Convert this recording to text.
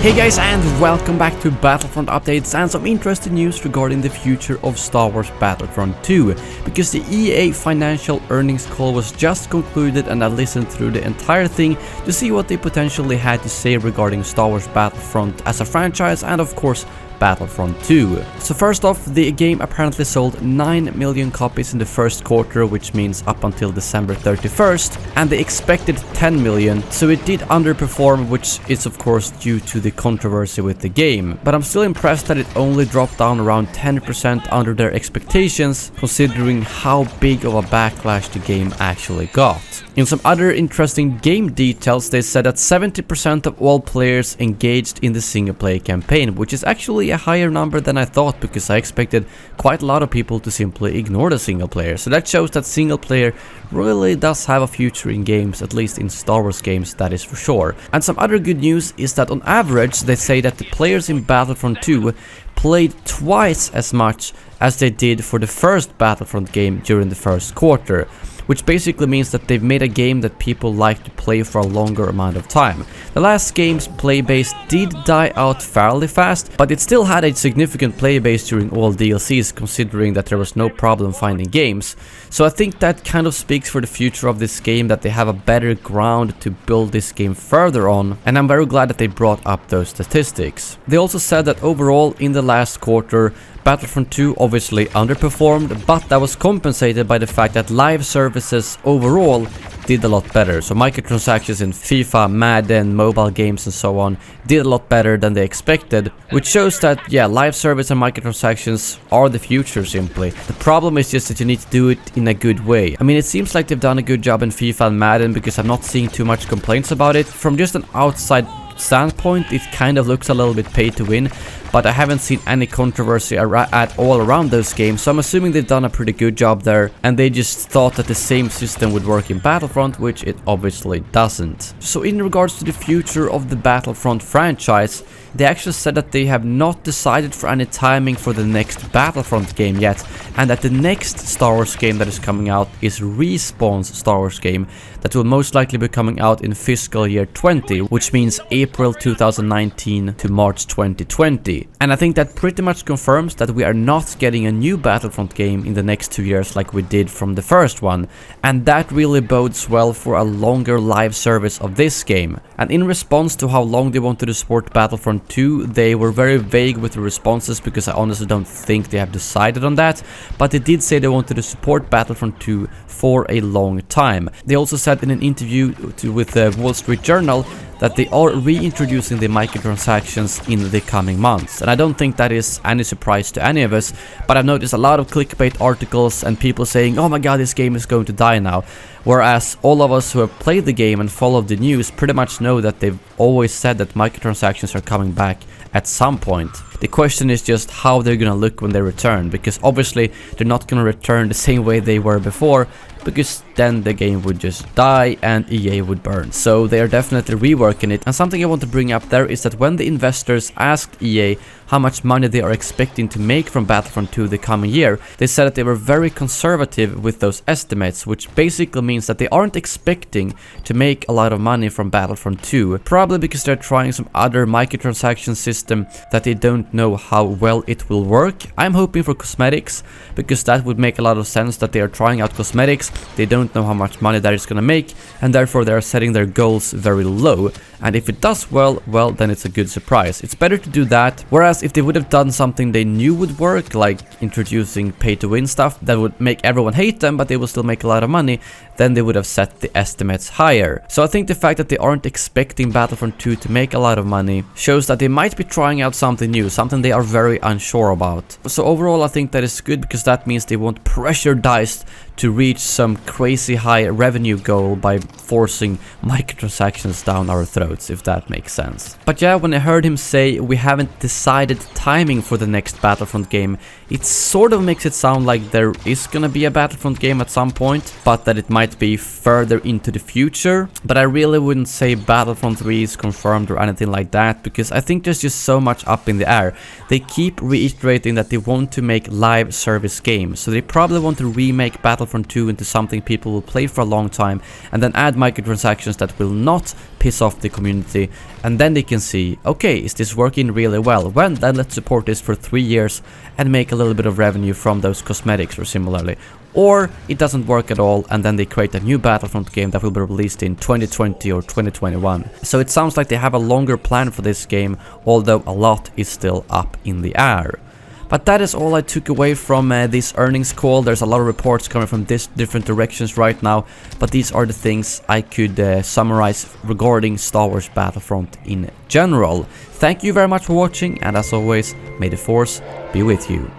Hey guys, and welcome back to Battlefront updates and some interesting news regarding the future of Star Wars Battlefront 2, because the EA financial earnings call was just concluded and I listened through the entire thing to see what they potentially had to say regarding Star Wars Battlefront as a franchise and of course Battlefront 2. So first off, the game apparently sold 9 million copies in the first quarter, which means up until December 31st, and they expected 10 million, so it did underperform, which is of course due to the controversy with the game. But I'm still impressed that it only dropped down around 10% under their expectations, considering how big of a backlash the game actually got. In some other interesting game details, they said that 70% of all players engaged in the single player campaign, which is actually a higher number than I thought, because I expected quite a lot of people to simply ignore the single player. So that shows that single player really does have a future in games, at least in Star Wars games, that is for sure. And some other good news is that on average they say that the players in Battlefront 2 played twice as much as they did for the first Battlefront game during the first quarter, which basically means that they've made a game that people like to play for a longer amount of time. The last game's playbase did die out fairly fast, but it still had a significant playbase during all DLCs, considering that there was no problem finding games. So I think that kind of speaks for the future of this game, that they have a better ground to build this game further on, and I'm very glad that they brought up those statistics. They also said that overall in the last quarter, Battlefront 2 obviously underperformed, but that was compensated by the fact that live services overall did a lot better. So microtransactions in FIFA, Madden, mobile games and so on did a lot better than they expected, which shows that, yeah, live service and microtransactions are the future simply. The problem is just that you need to do it in a good way. I mean, it seems like they've done a good job in FIFA and Madden, because I'm not seeing too much complaints about it. From just an outside standpoint, it kind of looks a little bit pay to win, but I haven't seen any controversy at all around those games, so I'm assuming they've done a pretty good job there, and they just thought that the same system would work in Battlefront, which it obviously doesn't. So in regards to the future of the Battlefront franchise, they actually said that they have not decided for any timing for the next Battlefront game yet, and that the next Star Wars game that is coming out is Respawn's Star Wars game that will most likely be coming out in fiscal year 20, which means April 2019 to March 2020. And I think that pretty much confirms that we are not getting a new Battlefront game in the next 2 years like we did from the first one, and that really bodes well for a longer live service of this game. And in response to how long they wanted to support Battlefront 2, they were very vague with the responses, because I honestly don't think they have decided on that, but they did say they wanted to support Battlefront 2 for a long time. They also said in an interview with the Wall Street Journal that they are reintroducing the microtransactions in the coming months. And I don't think that is any surprise to any of us, but I've noticed a lot of clickbait articles and people saying, oh my god, this game is going to die now. Whereas all of us who have played the game and followed the news pretty much know that they've always said that microtransactions are coming back at some point. The question is just how they're gonna look when they return, because obviously they're not gonna return the same way they were before, because then the game would just die and EA would burn. So they are definitely reworking it. And something I want to bring up there is that when the investors asked EA how much money they are expecting to make from Battlefront 2 the coming year, they said that they were very conservative with those estimates, which basically means that they aren't expecting to make a lot of money from Battlefront 2, probably because they're trying some other microtransaction system that they don't know how well it will work. I'm hoping for cosmetics, because that would make a lot of sense, that they are trying out cosmetics. They don't know how much money that is gonna make, and therefore they are setting their goals very low. And if it does well, then it's a good surprise. It's better to do that. Whereas if they would have done something they knew would work, like introducing pay-to-win stuff that would make everyone hate them, but they will still make a lot of money, then they would have set the estimates higher. So I think the fact that they aren't expecting Battlefront 2 to make a lot of money shows that they might be trying out something new, something they are very unsure about. So overall I think that is good, because that means they won't pressure DICE to reach some crazy high revenue goal by forcing microtransactions down our throats, if that makes sense. But yeah, when I heard him say we haven't decided timing for the next Battlefront game, it sort of makes it sound like there is gonna be a Battlefront game at some point, but that it might be further into the future. But I really wouldn't say Battlefront 3 is confirmed or anything like that, because I think there's just so much up in the air. They keep reiterating that they want to make live service games, so they probably want to remake Battlefront Battlefront 2 into something people will play for a long time, and then add microtransactions that will not piss off the community, and then they can see, okay, is this working really well? Well, then let's support this for 3 years and make a little bit of revenue from those cosmetics or similarly. Or it doesn't work at all, and then they create a new Battlefront game that will be released in 2020 or 2021. So it sounds like they have a longer plan for this game, although a lot is still up in the air. But that is all I took away from this earnings call. There's a lot of reports coming from different directions right now, but these are the things I could summarize regarding Star Wars Battlefront in general. Thank you very much for watching, and as always, may the Force be with you.